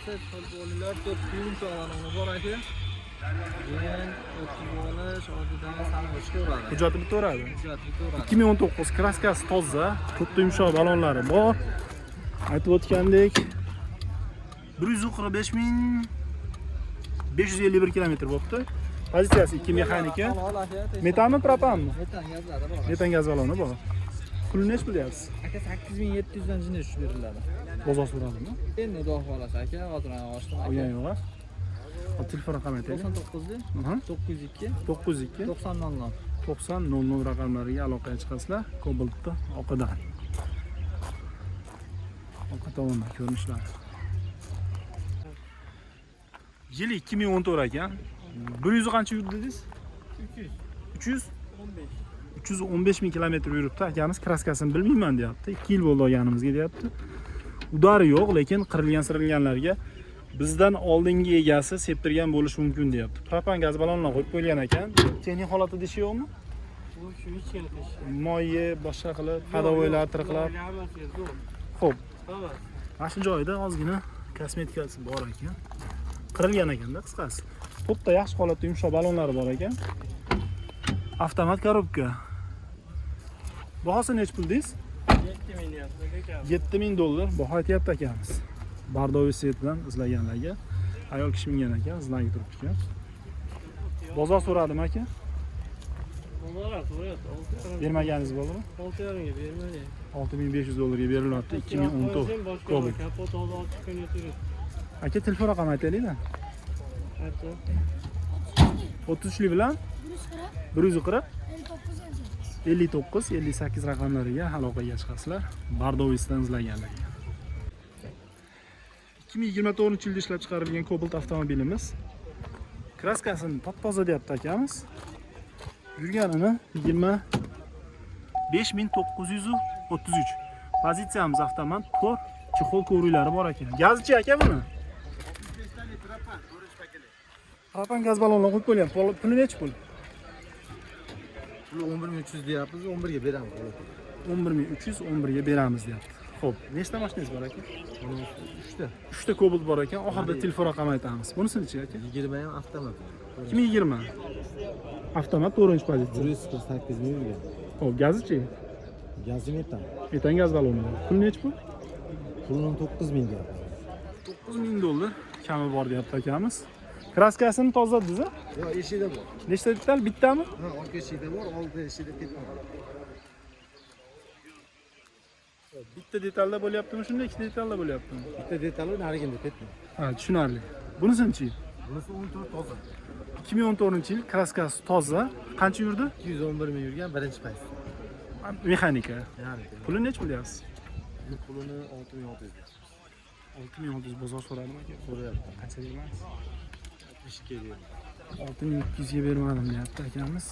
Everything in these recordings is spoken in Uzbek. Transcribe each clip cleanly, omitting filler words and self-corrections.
Futbolchilar to'p yumshoqlarni bor aka. Keyin o'tib olish, oddiy sanash ko'radi. Hujjati bitaveradi. Hujjat bitaveradi. 2019 kraskasi toza, to'rtta yumshoq balonlari bor. Aytib o'tgandek 145.551 kilometr bo'libdi. Pozitsiyasi 2 mexanika. Metanmi, propanmi? Metan gazlari bor. Metan gaz baloni bor. Pulni nech bo'lyapsiz? Aka 8700 dan jinni tushib beriladi. Bozor so'radimi? Endi xudo xolasa aka, hozir ochdim. Olgan yo'q. Hop, telefon raqami aytaylik. 99 902 90 90 00 raqamlariga aloqaga chiqasizlar. Kobaltni oqidan. Orqa tomonda ko'rinishlar. Yili 2014 ekan. 100 qancha yurdi dedingiz? 300 315 ming kilometr yuribdi. Akamiz kraskasini bilmayman deyapti. 2 yil bo'ldi olganimizga deyapti. Udari yo'q, lekin qirilgan-sirilganlarga bizdan oldingi egasi septirgan bo'lishi mumkin deyapti. Propan gaz balonlar qo'yib qo'yilgan ekan. Texnik holati deyish yo'qmi? Bu shu hech keltish. Moyi boshqa qilib, hadovoylar tirqlab. Xo'p. Mana shu joyda ozgina kosmetikasi bor ekan. Qirilgan ekanda qisqasi. To'pda yaxshi holatda yumshoq balonlari bor ekan. Avtomat korobka. Bahosi nech pul deysiz? 7000 dollar baho aytyapti akamiz. Bardoviy set bilan izlaganlarga ayol kishi mingan ekan, izlanib turibdi ekan. Bozor so'radimi aka? Bozor so'rayapti. Bermaganingiz bo'ldimi? 6.5 ga bermadi. 6500 dollarga berilyapti 2014 Cobalt. Kapot hozir ochiq kun yetib. Aka telefon raqami aytaylik-da. Aytdi. 33 bilan 140 59 58 raqamlariga aloqaga chiqasizlar. Bardovisdan izlaganlarga. 2024-yilda ishlab chiqarilgan Cobalt avtomobilimiz. Kraskasini top-toza deyapti akamiz. Yurganini 25933. Pozitsiyamiz avtomat, to'r, chexol ko'riklari bor ekan. Gazchi aka buni? Propan gaz balonlar qo'yib qo'yilgan. Puli nech pul? Puli 11300 deyapmiz, 11 ga beramiz. 11300 11 ga beramiz deyapti. Xo'p, nechta mashinangiz bor aka? 3 ta. 3 ta Cobalt bor ekan. Oxirida telefon raqami aytamiz. Bunisi-chi aka? 20 ham avtomat. 2020. Avtomat 4-pozitsiya. 148 ming yurgan. Xo'p, gazichi? Gazi metan. Metan gaz baloni. Pul nech pul? Pulini 9000 deyapti. 9000 dollar kami bor deyapti akamiz. Kraskasini tozadingiz-a? Yo'q, eshikda bor. Nechta detal? Bittami? Ha, orqa eshikda bor, oldi eshikda ketmadi. Bitta detalda bo'lyaptimi shunda, ikkita detalda bo'lyaptimi? Bitta detali narigida ketmadi. Ha, tushunarli. Bunisi-chi? Bunisi 14 toza. 2014-yil kraskasi toza. Qancha yurdi? 211 ming yurgan, birinchi payt. Mexanika. Ya'ni. Puli nech bo'lyapsiz? Pulini 6600 deyapti. 6600 bozor so'radimi aka? So'rayapti. Qancha bermaysiz? 62 ga berdi. 6200 ga bermadim deyapti akamiz.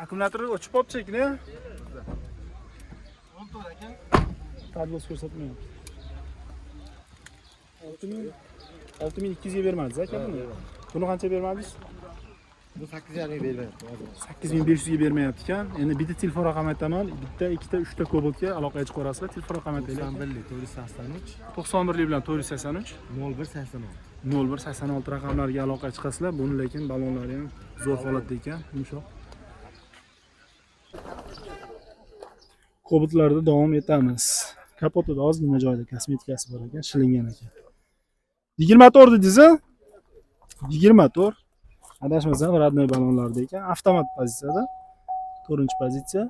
Akkumulyator o'chib qolibdi-ku. 14 ekan. Tablos ko'rsatmayapti. 6200 ga bermadingiz aka buni. Buni qancha bermadingiz? Bu 8.5 ga beryapti hozir. 8500 ga bermayapti ekan. Endi bitta telefon raqami aytaman. Bitta, ikkita, uchta Cobaltga aloqaga chiqarasizlar. Telefon raqami aytaylik. 91 483 91 bilan 483 0186. 0186 raqamlariga aloqaga chiqasizlar. Buni lekin balonlari ham zo'r holatda ekan, yumshoq. Cobaltlarda davom etamiz. Kapotida ozgina joyda kosmetikasi bor ekan, shilingan ekan. 24 dedingiz-a? 24. Adashmasam, radnoy balonlarda ekan, avtomat pozitsiyada. 4-pozitsiya.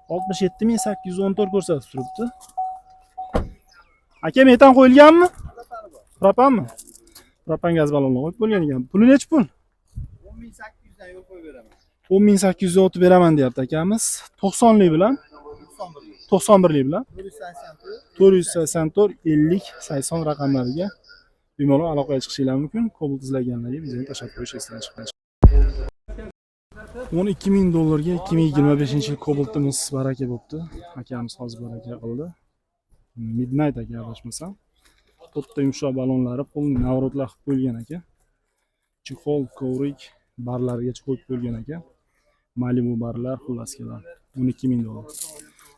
67814 ko'rsatib turibdi. Aka, metan qo'yilganmi? Propanmi? Propan gaz balonlar qo'yib bo'lgan ekan. Puli nech pul? 10800 dan yo'l qo'yib beraman. 10800 ga o'tib beraman deyapti akamiz. 90lik bilan 91lik bilan 484 50 80 raqamlariga bemalol aloqaga chiqishingiz mumkin. Cobalt izlaganlarga bizga tashlab qo'yish esdan chiqmang. 12000 dollarga 2025-yil Cobaltimiz baraka bo'libdi. Akamiz hozir baraka qildi. Midnight aka adashmasam. To'rtta yumshoq balonlari pul navrotlar qilib qo'yilgan ekan. Chexol, kovrik barlarga qo'yib qo'yilgan ekan. Malibu barlar xullas keladi. 12000 dollar.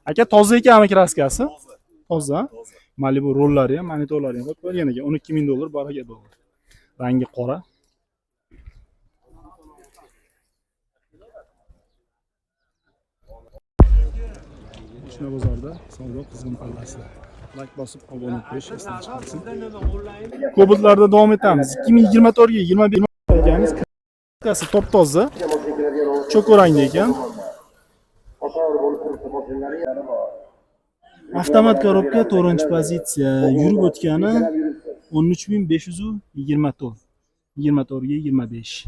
Aka toza ekanmi kraskasi? toza. Malibu rollari ham, monitorlari ham qo'yib qo'ygan ekan. 12 ming dollar bor ekan bu. Rangi qora. Ishna bozorda savdo qizg'in pallasi. Like bosib obuna bo'lish esdan chiqarsin. Kobaltlarda davom etamiz. 2024 ga 21 ekanmiz. Kraskasi top toza. Cho'korangda ekan. Avtomat korobka 4-pozitsiya. Yurib o'tgani 13524. 24 ga 25.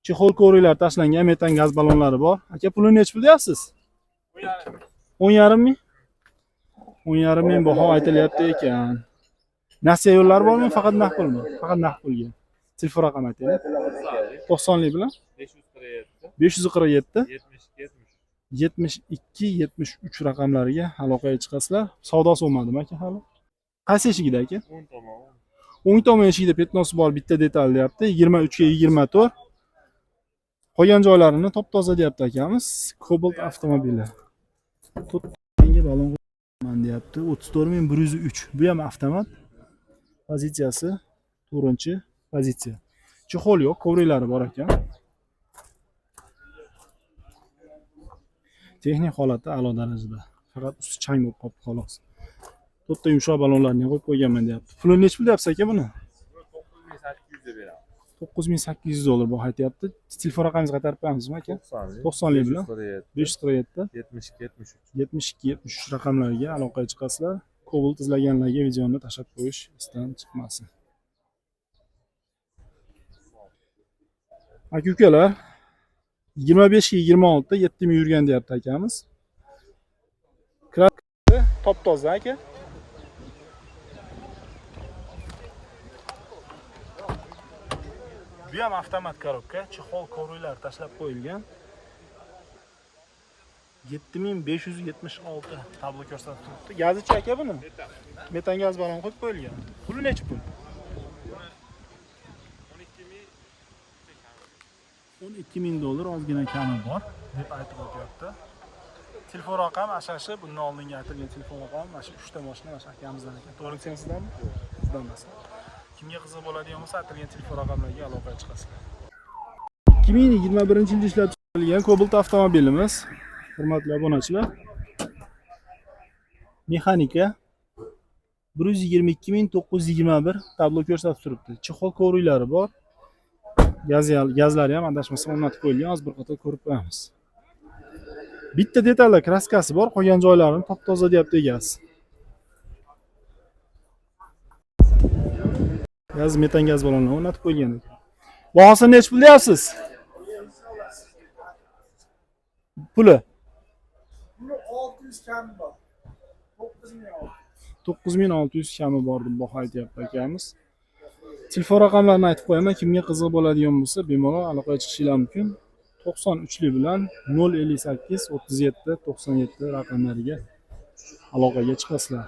Chexol ko'ringlar tashlangan metan gaz ballonlari bor. Aka pulini nech pul deyapsiz? 10,5 ming. 10,5 ming baho aytilyapti ekan. Nasiya yo'llari bormi, faqat naqd pulmi? Faqat naqd pulga. Telefon raqami ayting. 90lik bilan 547 72 73 raqamlariga aloqaga chiqasizlar. Savdosi bo'lmadimi aka hali? Qaysi eshigida aka? 10 tomon. 10 tomon eshigida petnosi bor, bitta detal deyapti. 23 ga 24. Qolgan joylarini top toza deyapti akamiz. Cobalt avtomobili. Menga balon qo'yaman deyapti. 34103. Bu ham avtomat. Pozitsiyasi 4-pozitsiya. Chexol yo'q, kovrilari bor ekan. Texnik holati a'lo darajada. Faqat usti chang bo'lib qolibdi xolos. To'rtta yumshoq balonlarni qo'yib qo'yganman deyapti. Pulini nech pul deyapsiz aka buni? 9800 deb beraman. 9800 dollar bu aytyapti. Telefon raqamingizni qaytarib qo'yamizmi aka? 90lik bilan 547 72 73 raqamlariga aloqaga chiqasizlar. Cobalt izlaganlarga videoni tashlab qo'yish esdan chiqmasin. Aka-ukalar 25 ga 26 7 ming yurgan deyapti akamiz. Kraskasi top toza aka. Bu ham avtomat korobka, chexol kovrilari tashlab qo'yilgan. 7576 tablo ko'rsatib turibdi. Gazichi aka buni? Metan gaz balon qo'yib qo'yilgan. Puli necha pul? 12 ming dollar ozgina kami bor deb aytib o'tyapti. Telefon raqami ashashi bundan oldingi aytilgan telefon raqami mana shu 3 ta mashina mana shu akamizdan ekan. To'g'ri sizdanmi? Sizdan emas. Kimga qiziq bo'ladigan bo'lsa aytilgan telefon raqamlariga aloqaga chiqasizlar. 2021-yilda ishlab chiqarilgan Cobalt avtomobilimiz. Hurmatli obunachilar. Mexanika 122.921 tablo ko'rsatib turibdi. Chexol kovrilari bor. Gazlari ham adashmasam o'rnatib qo'yilgan. Hozir bir qator ko'rib qo'yamiz. Bitta detallar kraskasi bor, qolgan joylarini top toza deyapti egasi. Gaz metan gaz balonini o'rnatib qo'ygan ekan. Bahosini nech pul deyapsiz? Puli 600 kami bor. 9600 kami bor deb baho aytyapti akamiz. Telefon raqamlarini aytib qo'yaman, kimga qiziq bo'ladigan bo'lsa bemalol aloqaga chiqishingiz mumkin. 93lik bilan 058 37 97 raqamlariga aloqaga chiqasizlar.